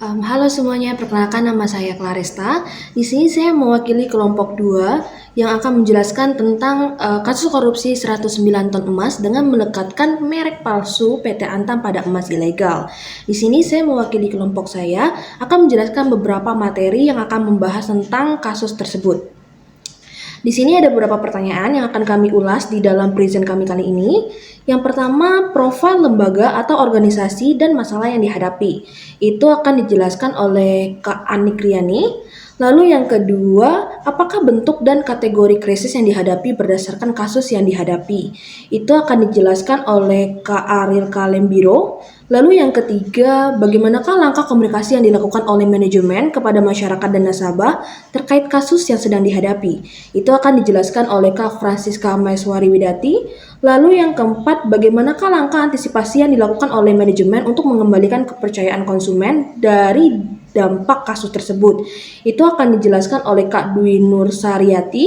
Halo semuanya, perkenalkan nama saya Claresta. Di sini saya mewakili kelompok 2 yang akan menjelaskan tentang kasus korupsi 109 ton emas dengan melekatkan merek palsu PT Antam pada emas ilegal. Di sini saya mewakili kelompok saya akan menjelaskan beberapa materi yang akan membahas tentang kasus tersebut. Di sini ada beberapa pertanyaan yang akan kami ulas di dalam present kami kali ini. Yang pertama, profil lembaga atau organisasi dan masalah yang dihadapi. Itu akan dijelaskan oleh Kak Anik Riani. Lalu yang kedua, apakah bentuk dan kategori krisis yang dihadapi berdasarkan kasus yang dihadapi? Itu akan dijelaskan oleh Kak Ariel Kalembiro. Lalu yang ketiga, bagaimanakah langkah komunikasi yang dilakukan oleh manajemen kepada masyarakat dan nasabah terkait kasus yang sedang dihadapi? Itu akan dijelaskan oleh Kak Francisca Maeswari Widati. Lalu yang keempat, bagaimanakah langkah antisipasi yang dilakukan oleh manajemen untuk mengembalikan kepercayaan konsumen dari dampak kasus tersebut? Itu akan dijelaskan oleh Kak Dwi Nur Saryati.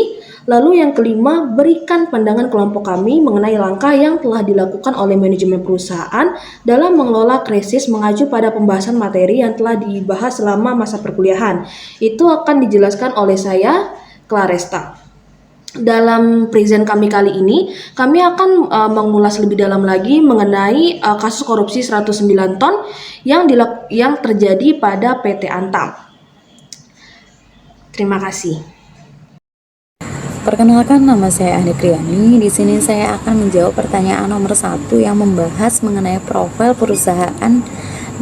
Lalu yang kelima, berikan pandangan kelompok kami mengenai langkah yang telah dilakukan oleh manajemen perusahaan dalam mengelola krisis mengacu pada pembahasan materi yang telah dibahas selama masa perkuliahan. Itu akan dijelaskan oleh saya, Claresta. Dalam present kami kali ini, kami akan mengulas lebih dalam lagi mengenai kasus korupsi 109 ton yang terjadi pada PT Antam. Terima kasih. Perkenalkan, nama saya Anik Riani. Di sini saya akan menjawab pertanyaan nomor 1 yang membahas mengenai profil perusahaan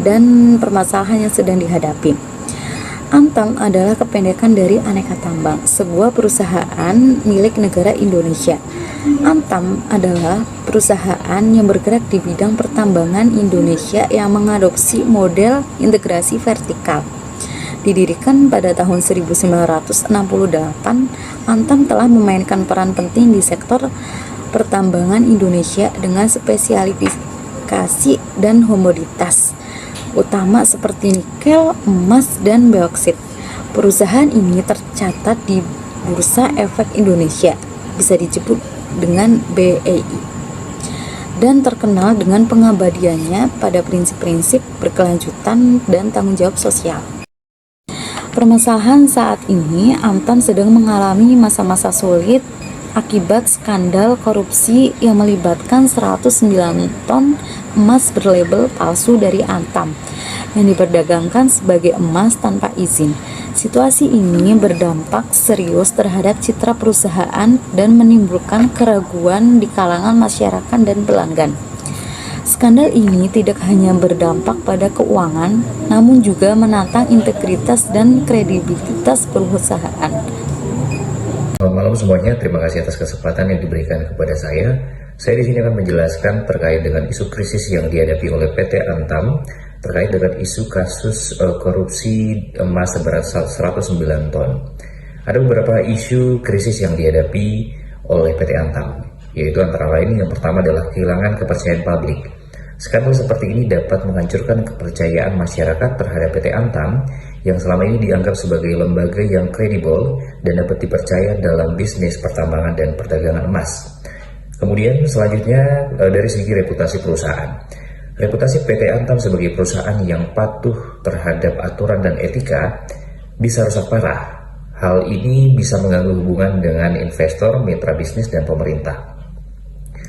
dan permasalahan yang sedang dihadapi. Antam adalah kependekan dari Aneka Tambang, sebuah perusahaan milik negara Indonesia. Antam adalah perusahaan yang bergerak di bidang pertambangan Indonesia yang mengadopsi model integrasi vertikal. Didirikan pada tahun 1968, Antam telah memainkan peran penting di sektor pertambangan Indonesia dengan spesialisasi dan komoditas utama seperti nikel, emas, dan bauksit. Perusahaan ini tercatat di Bursa Efek Indonesia, bisa disebut dengan BEI, dan terkenal dengan pengabdiannya pada prinsip-prinsip berkelanjutan dan tanggung jawab sosial. Permasalahan saat ini, Antam sedang mengalami masa-masa sulit akibat skandal korupsi yang melibatkan 109 ton emas berlabel palsu dari Antam yang diperdagangkan sebagai emas tanpa izin. Situasi ini berdampak serius terhadap citra perusahaan dan menimbulkan keraguan di kalangan masyarakat dan pelanggan. Skandal ini tidak hanya berdampak pada keuangan, namun juga menantang integritas dan kredibilitas perusahaan. Selamat malam semuanya, terima kasih atas kesempatan yang diberikan kepada saya. Saya di sini akan menjelaskan terkait dengan isu krisis yang dihadapi oleh PT Antam terkait dengan isu kasus korupsi emas seberat 109 ton. Ada beberapa isu krisis yang dihadapi oleh PT Antam, yaitu antara lain yang pertama adalah kehilangan kepercayaan publik. Skandal seperti ini dapat menghancurkan kepercayaan masyarakat terhadap PT Antam yang selama ini dianggap sebagai lembaga yang kredibel dan dapat dipercaya dalam bisnis pertambangan dan perdagangan emas. Kemudian selanjutnya dari segi reputasi perusahaan. Reputasi PT Antam sebagai perusahaan yang patuh terhadap aturan dan etika bisa rusak parah. Hal ini bisa mengganggu hubungan dengan investor, mitra bisnis, dan pemerintah.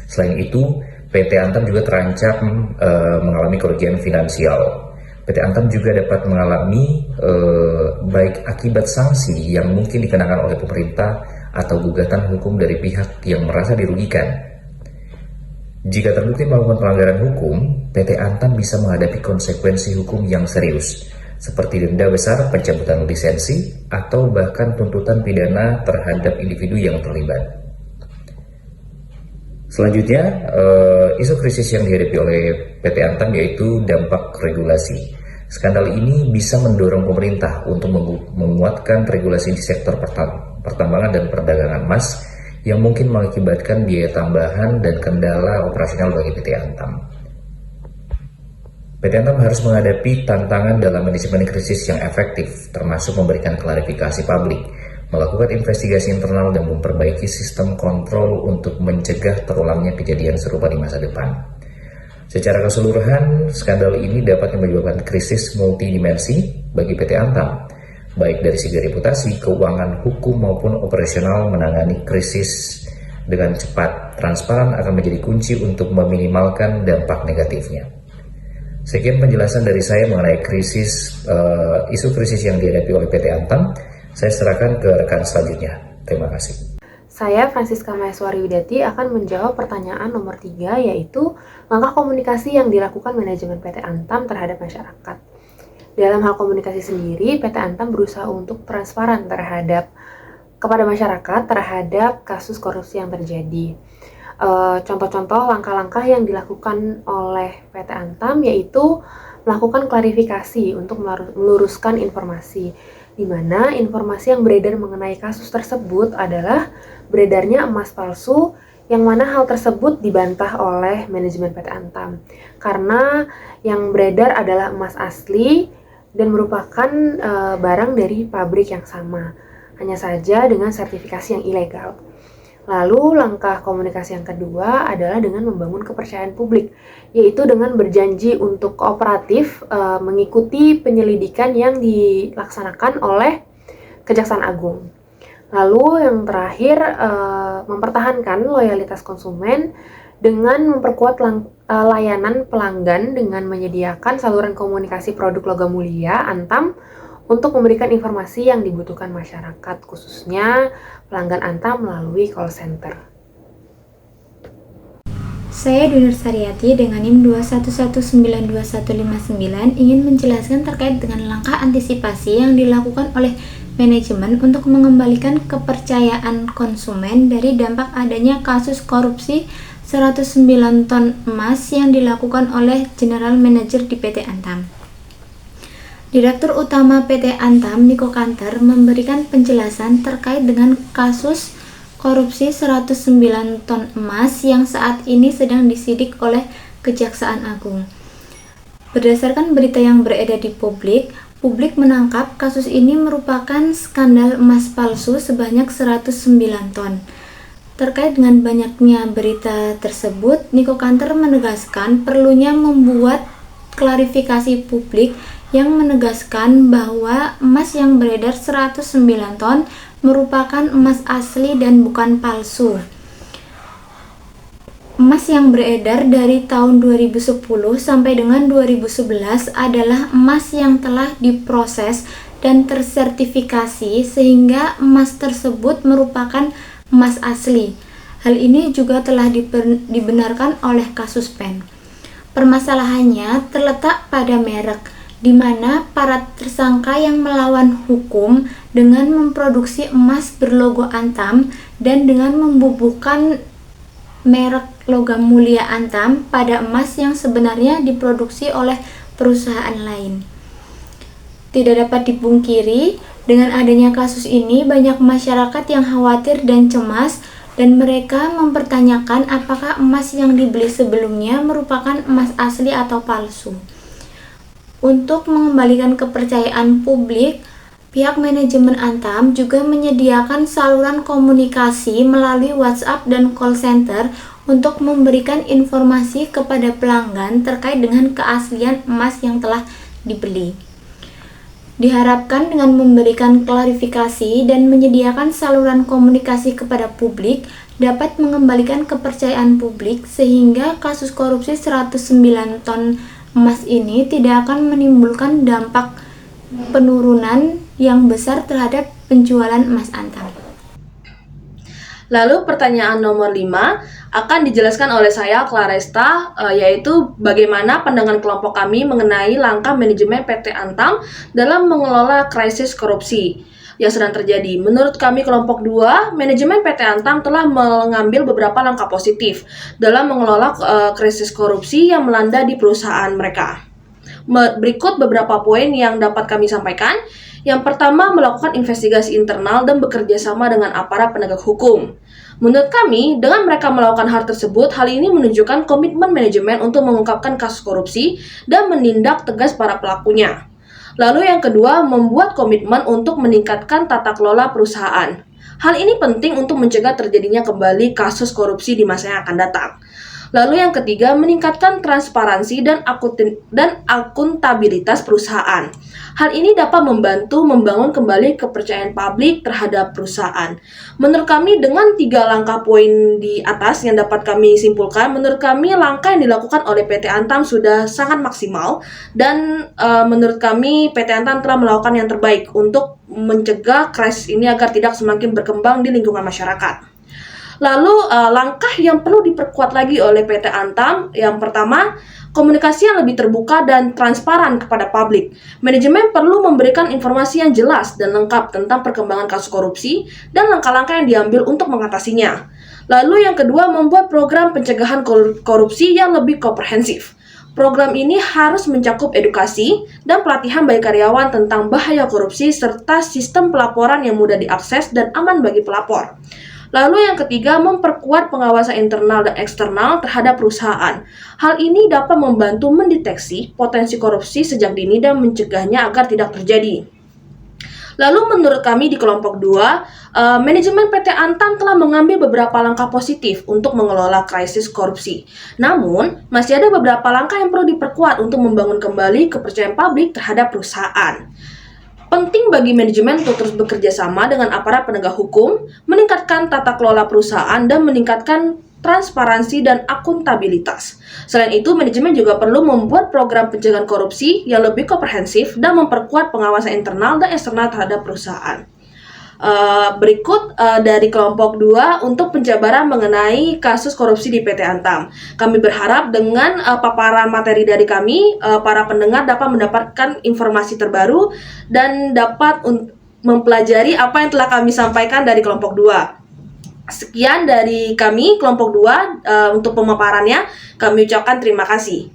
Selain itu, PT Antam juga terancam mengalami kerugian finansial. PT Antam juga dapat mengalami baik akibat sanksi yang mungkin dikenakan oleh pemerintah atau gugatan hukum dari pihak yang merasa dirugikan. Jika terbukti melakukan pelanggaran hukum, PT Antam bisa menghadapi konsekuensi hukum yang serius, seperti denda besar, pencabutan lisensi, atau bahkan tuntutan pidana terhadap individu yang terlibat. Selanjutnya, isu krisis yang dihadapi oleh PT Antam yaitu dampak regulasi. Skandal ini bisa mendorong pemerintah untuk menguatkan regulasi di sektor pertambangan dan perdagangan emas yang mungkin mengakibatkan biaya tambahan dan kendala operasional bagi PT Antam. PT Antam harus menghadapi tantangan dalam manajemen krisis yang efektif, termasuk memberikan klarifikasi publik, melakukan investigasi internal, dan memperbaiki sistem kontrol untuk mencegah terulangnya kejadian serupa di masa depan. Secara keseluruhan, skandal ini dapat menyebabkan krisis multidimensi bagi PT Antam, baik dari segi reputasi, keuangan, hukum maupun operasional. Menangani krisis dengan cepat, transparan akan menjadi kunci untuk meminimalkan dampak negatifnya. Sekian penjelasan dari saya mengenai isu krisis yang dihadapi oleh PT Antam. Saya serahkan ke rekan selanjutnya. Terima kasih. Saya, Francisca Maheswari Widati, akan menjawab pertanyaan nomor 3, yaitu langkah komunikasi yang dilakukan manajemen PT Antam terhadap masyarakat. Dalam hal komunikasi sendiri, PT Antam berusaha untuk transparan kepada masyarakat terhadap kasus korupsi yang terjadi. Contoh-contoh langkah-langkah yang dilakukan oleh PT Antam yaitu melakukan klarifikasi untuk meluruskan informasi, di mana informasi yang beredar mengenai kasus tersebut adalah beredarnya emas palsu, yang mana hal tersebut dibantah oleh manajemen PT Antam karena yang beredar adalah emas asli dan merupakan barang dari pabrik yang sama, hanya saja dengan sertifikasi yang ilegal. Lalu langkah komunikasi yang kedua adalah dengan membangun kepercayaan publik, yaitu dengan berjanji untuk kooperatif mengikuti penyelidikan yang dilaksanakan oleh Kejaksaan Agung. Lalu yang terakhir, mempertahankan loyalitas konsumen dengan memperkuat layanan pelanggan dengan menyediakan saluran komunikasi produk logam mulia Antam untuk memberikan informasi yang dibutuhkan masyarakat, khususnya pelanggan Antam melalui call center. Saya Dunur Sariati dengan NIM 211921159 ingin menjelaskan terkait dengan langkah antisipasi yang dilakukan oleh manajemen untuk mengembalikan kepercayaan konsumen dari dampak adanya kasus korupsi 109 ton emas yang dilakukan oleh General Manager di PT Antam. Direktur Utama PT Antam, Niko Kanter, memberikan penjelasan terkait dengan kasus korupsi 109 ton emas yang saat ini sedang disidik oleh Kejaksaan Agung. Berdasarkan berita yang beredar di publik menangkap kasus ini merupakan skandal emas palsu sebanyak 109 ton. Terkait dengan banyaknya berita tersebut, Niko Kanter menegaskan perlunya membuat klarifikasi publik yang menegaskan bahwa emas yang beredar 109 ton merupakan emas asli dan bukan palsu. Emas yang beredar dari tahun 2010 sampai dengan 2011 adalah emas yang telah diproses dan tersertifikasi sehingga emas tersebut merupakan emas asli. Hal ini juga telah dibenarkan oleh kasus PEN. Permasalahannya terletak pada merek, di mana para tersangka yang melawan hukum dengan memproduksi emas berlogo Antam dan dengan membubuhkan merek logam mulia Antam pada emas yang sebenarnya diproduksi oleh perusahaan lain. Tidak dapat dipungkiri, dengan adanya kasus ini banyak masyarakat yang khawatir dan cemas dan mereka mempertanyakan apakah emas yang dibeli sebelumnya merupakan emas asli atau palsu. Untuk mengembalikan kepercayaan publik, pihak manajemen Antam juga menyediakan saluran komunikasi melalui WhatsApp dan call center untuk memberikan informasi kepada pelanggan terkait dengan keaslian emas yang telah dibeli. Diharapkan dengan memberikan klarifikasi dan menyediakan saluran komunikasi kepada publik dapat mengembalikan kepercayaan publik sehingga kasus korupsi 109 ton emas ini tidak akan menimbulkan dampak penurunan yang besar terhadap penjualan emas Antam. Lalu pertanyaan nomor 5 akan dijelaskan oleh saya, Claresta, yaitu bagaimana pandangan kelompok kami mengenai langkah manajemen PT Antam dalam mengelola krisis korupsi yang sedang terjadi. Menurut kami kelompok 2, manajemen PT Antam telah mengambil beberapa langkah positif dalam mengelola krisis korupsi yang melanda di perusahaan mereka. Berikut beberapa poin yang dapat kami sampaikan. Yang pertama, melakukan investigasi internal dan bekerja sama dengan aparat penegak hukum. Menurut kami, dengan mereka melakukan hal tersebut, hal ini menunjukkan komitmen manajemen untuk mengungkapkan kasus korupsi dan menindak tegas para pelakunya. Lalu yang kedua, membuat komitmen untuk meningkatkan tata kelola perusahaan. Hal ini penting untuk mencegah terjadinya kembali kasus korupsi di masa yang akan datang. Lalu yang ketiga, meningkatkan transparansi dan akuntabilitas perusahaan. Hal ini dapat membantu membangun kembali kepercayaan publik terhadap perusahaan. Menurut kami, dengan 3 langkah poin di atas yang dapat kami simpulkan, menurut kami langkah yang dilakukan oleh PT Antam sudah sangat maksimal, dan menurut kami PT Antam telah melakukan yang terbaik untuk mencegah krisis ini agar tidak semakin berkembang di lingkungan masyarakat. Lalu langkah yang perlu diperkuat lagi oleh PT Antam, yang pertama, komunikasi yang lebih terbuka dan transparan kepada publik. Manajemen perlu memberikan informasi yang jelas dan lengkap tentang perkembangan kasus korupsi dan langkah-langkah yang diambil untuk mengatasinya. Lalu yang kedua, membuat program pencegahan korupsi yang lebih komprehensif. Program ini harus mencakup edukasi dan pelatihan bagi karyawan tentang bahaya korupsi serta sistem pelaporan yang mudah diakses dan aman bagi pelapor. Lalu yang ketiga, memperkuat pengawasan internal dan eksternal terhadap perusahaan. Hal ini dapat membantu mendeteksi potensi korupsi sejak dini dan mencegahnya agar tidak terjadi. Lalu menurut kami di kelompok 2, manajemen PT Antam telah mengambil beberapa langkah positif untuk mengelola krisis korupsi. Namun, masih ada beberapa langkah yang perlu diperkuat untuk membangun kembali kepercayaan publik terhadap perusahaan. Penting bagi manajemen untuk terus bekerja sama dengan aparat penegak hukum, meningkatkan tata kelola perusahaan, dan meningkatkan transparansi dan akuntabilitas. Selain itu, manajemen juga perlu membuat program pencegahan korupsi yang lebih komprehensif dan memperkuat pengawasan internal dan eksternal terhadap perusahaan. Berikut dari kelompok 2 untuk penjabaran mengenai kasus korupsi di PT Antam. Kami berharap dengan paparan materi dari kami, para pendengar dapat mendapatkan informasi terbaru dan dapat mempelajari apa yang telah kami sampaikan dari kelompok 2. Sekian dari kami, kelompok 2, untuk pemaparannya. Kami ucapkan terima kasih.